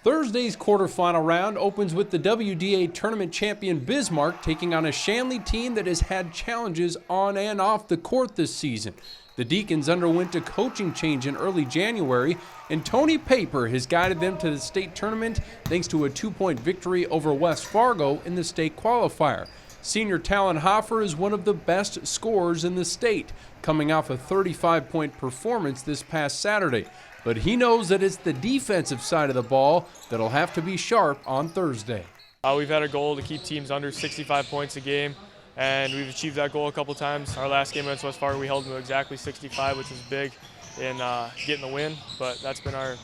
Thursday's quarterfinal round opens with the WDA tournament champion Bismarck taking on a Shanley team that has had challenges on and off the court this season. The Deacons underwent a coaching change in early January, and Tony Paper has guided them to the state tournament thanks to a 2-point victory over West Fargo in the state qualifier. Senior Talon Hoffer is one of the best scorers in the state, coming off a 35-point performance this past Saturday. But he knows that it's the defensive side of the ball that'll have to be sharp on Thursday. We've had a goal to keep teams under 65 points a game, and we've achieved that goal a couple times. Our last game against West Fargo, we held them to exactly 65, which is big in getting the win, but that's been our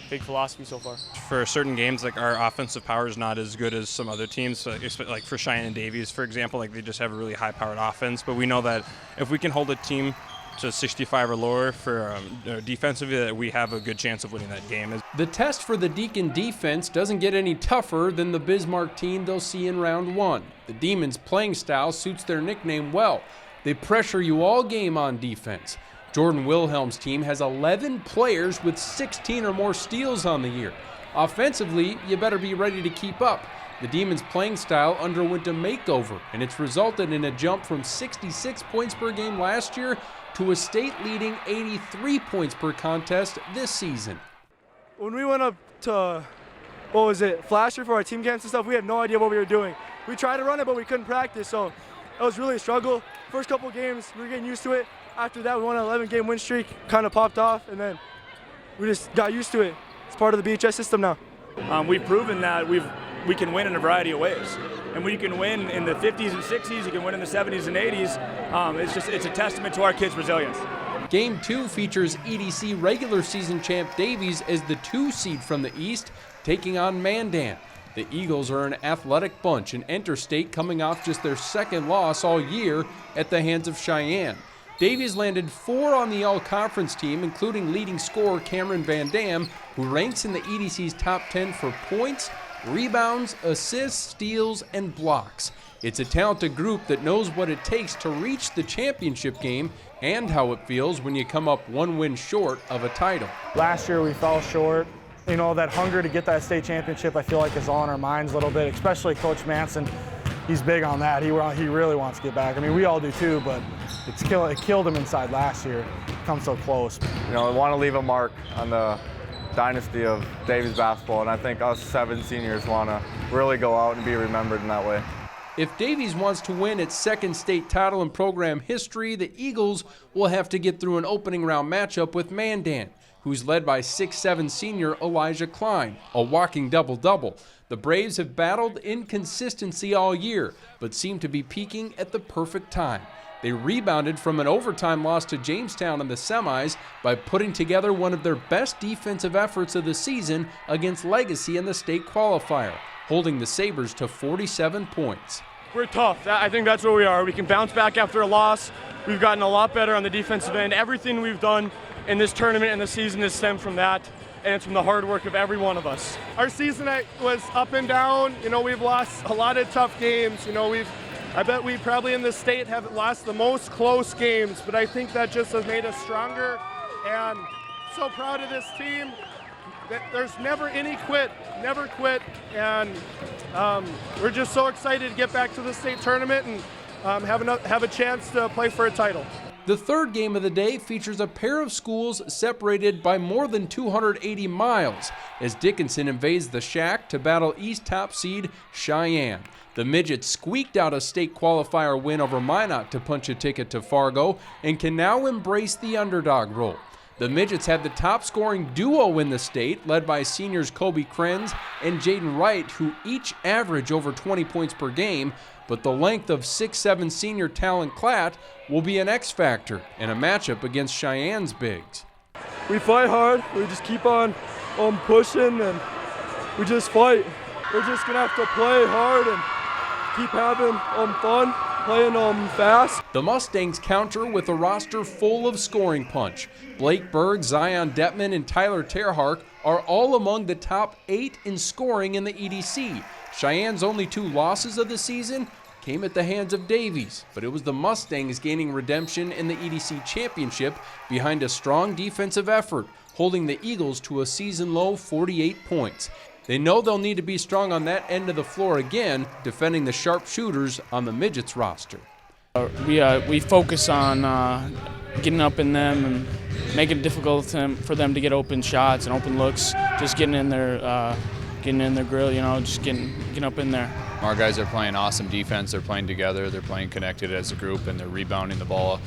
big philosophy so far. For certain games, like our offensive power is not as good as some other teams, like for Cheyenne and Davies, for example, like they just have a really high-powered offense, but we know that if we can hold a team to 65 or lower for defensively, that we have a good chance of winning that game. The test for the Deacon defense doesn't get any tougher than the Bismarck team they'll see in round one. The Demons' playing style suits their nickname well. They pressure you all game on defense. Jordan Wilhelm's team has 11 players with 16 or more steals on the year. Offensively, you better be ready to keep up. The Demons' playing style underwent a makeover, and it's resulted in a jump from 66 points per game last year to a state-leading 83 points per contest this season. When we went up to, Flasher for our team camps and stuff, we had no idea what we were doing. We tried to run it, but we couldn't practice, so it was really a struggle. First couple games, we were getting used to it. After that, we won an 11-game win streak, kind of popped off, and then we just got used to it. It's part of the BHS system now. We've proven that we can win in a variety of ways. And when you can win in the 50s and 60s, you can win in the 70s and 80s. It's a testament to our kids' resilience. Game 2 features EDC regular season champ Davies as the 2 seed from the East, taking on Mandan. The Eagles are an athletic bunch and enter state coming off just their second loss all year at the hands of Cheyenne. Davies landed 4 on the all-conference team, including leading scorer Cameron Van Dam, who ranks in the EDC's top 10 for points, rebounds, assists, steals, and blocks. It's a talented group that knows what it takes to reach the championship game and how it feels when you come up 1 win short of a title. Last year we fell short. You know, that hunger to get that state championship I feel like is all in our minds a little bit, especially Coach Manson. He's big on that. He really wants to get back. I mean, we all do too, but it killed him inside last year. Come so close. You know, I want to leave a mark on the dynasty of Davies basketball, and I think us 7 seniors want to really go out and be remembered in that way. If Davies wants to win its second state title in program history, the Eagles will have to get through an opening round matchup with Mandan, who's led by 6'7" senior Elijah Klein, a walking double-double. The Braves have battled inconsistency all year, but seem to be peaking at the perfect time. They rebounded from an overtime loss to Jamestown in the semis by putting together one of their best defensive efforts of the season against Legacy in the state qualifier, holding the Sabres to 47 points. We're tough. I think that's where we are. We can bounce back after a loss. We've gotten a lot better on the defensive end. Everything we've done in this tournament and the season has stemmed from that, and it's from the hard work of every one of us. Our season was up and down. You know, we've lost a lot of tough games. You know, I bet we probably in the state have lost the most close games, but I think that just has made us stronger, and so proud of this team. There's never any quit, never quit, and we're just so excited to get back to the state tournament and have a chance to play for a title. The third game of the day features a pair of schools separated by more than 280 miles as Dickinson invades the SHAC to battle East top seed Cheyenne. The Midgets squeaked out a state qualifier win over Minot to punch a ticket to Fargo and can now embrace the underdog role. The Midgets had the top scoring duo in the state, led by seniors Kobe Krenz and Jaden Wright, who each average over 20 points per game, but the length of 6'7" senior Talon Klatt will be an X factor in a matchup against Cheyenne's bigs. We fight hard. We just keep on pushing, and we just fight. We're just going to have to play hard and keep having fun, playing fast. The Mustangs counter with a roster full of scoring punch. Blake Berg, Zion Detman, and Tyler Terhark are all among the top 8 in scoring in the EDC. Cheyenne's only 2 losses of the season came at the hands of Davies, but it was the Mustangs gaining redemption in the EDC championship behind a strong defensive effort, holding the Eagles to a season-low 48 points. They know they'll need to be strong on that end of the floor again, defending the sharpshooters on the midgets roster. We focus on getting up in them and making it difficult for them to get open shots and open looks, just getting in their grill, just getting up in there. Our guys are playing awesome defense. They're playing together. They're playing connected as a group, and they're rebounding the ball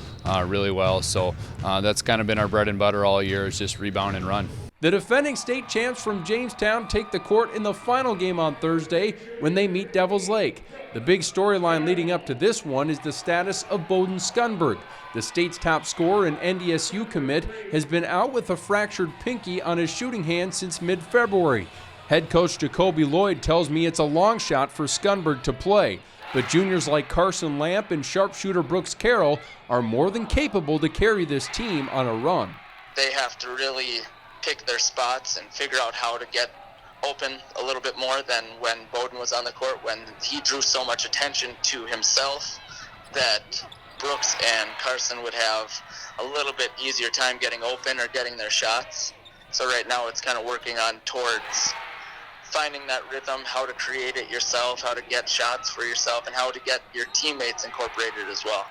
really well. So that's kind of been our bread and butter all year, is just rebound and run. The defending state champs from Jamestown take the court in the final game on Thursday when they meet Devil's Lake. The big storyline leading up to this one is the status of Bowden Skunberg. The state's top scorer and NDSU commit has been out with a fractured pinky on his shooting hand since mid-February. Head coach Jacoby Lloyd tells me it's a long shot for Skunberg to play, but juniors like Carson Lamp and sharpshooter Brooks Carroll are more than capable to carry this team on a run. They have to really pick their spots and figure out how to get open a little bit more than when Bowden was on the court, when he drew so much attention to himself that Brooks and Carson would have a little bit easier time getting open or getting their shots. So right now it's kind of working on towards finding that rhythm, how to create it yourself, how to get shots for yourself, and how to get your teammates incorporated as well.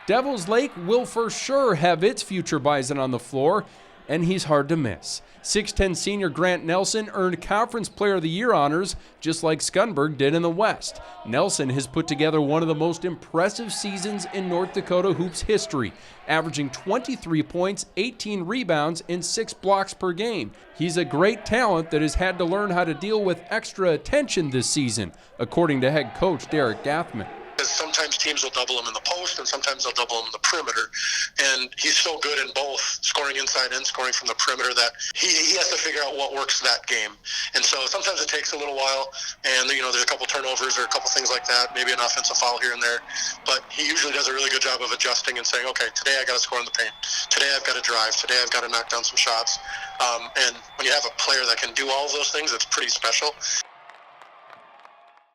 Devil's Lake will for sure have its future Bison on the floor, and he's hard to miss. 6'10 senior Grant Nelson earned Conference Player of the Year honors, just like Skunberg did in the West. Nelson has put together one of the most impressive seasons in North Dakota hoops history, averaging 23 points, 18 rebounds, and 6 blocks per game. He's a great talent that has had to learn how to deal with extra attention this season, according to head coach Derek Gathman. Sometimes teams will double him in the post, and sometimes they'll double him in the perimeter. And he's so good in both, scoring inside and scoring from the perimeter, that he has to figure out what works that game. And so sometimes it takes a little while, and there's a couple turnovers or a couple things like that, maybe an offensive foul here and there. But he usually does a really good job of adjusting and saying, okay, today I got to score in the paint. Today I've got to drive. Today I've got to knock down some shots. And when you have a player that can do all of those things, it's pretty special.